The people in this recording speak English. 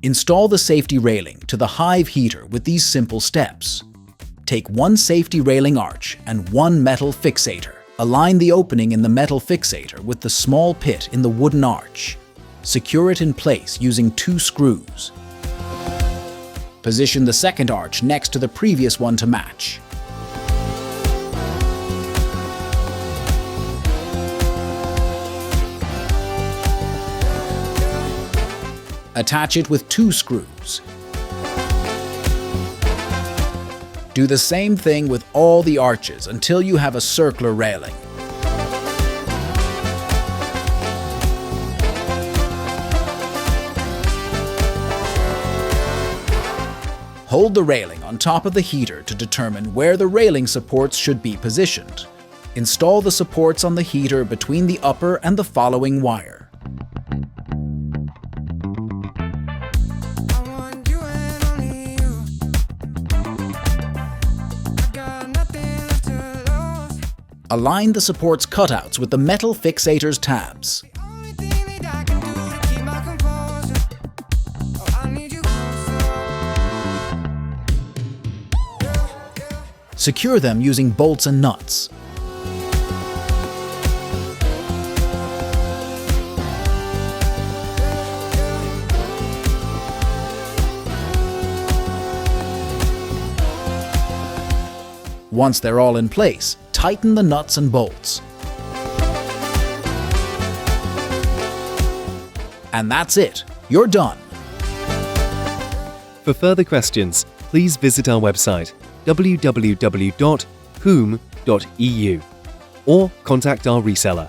Install the safety railing to the Hive heater with these simple steps. Take one safety railing arch and one metal fixator. Align the opening in the metal fixator with the small pit in the wooden arch. Secure it in place using 2 screws. Position the second arch next to the previous one to match. Attach it with 2 screws. Do the same thing with all the arches until you have a circular railing. Hold the railing on top of the heater to determine where the railing supports should be positioned. Install the supports on the heater between the upper and the following wire. Align the supports cutouts with the metal fixator's tabs. Secure them using bolts and nuts. Once they're all in place, tighten the nuts and bolts. And that's it. You're done. For further questions, please visit our website www.huum.eu or contact our reseller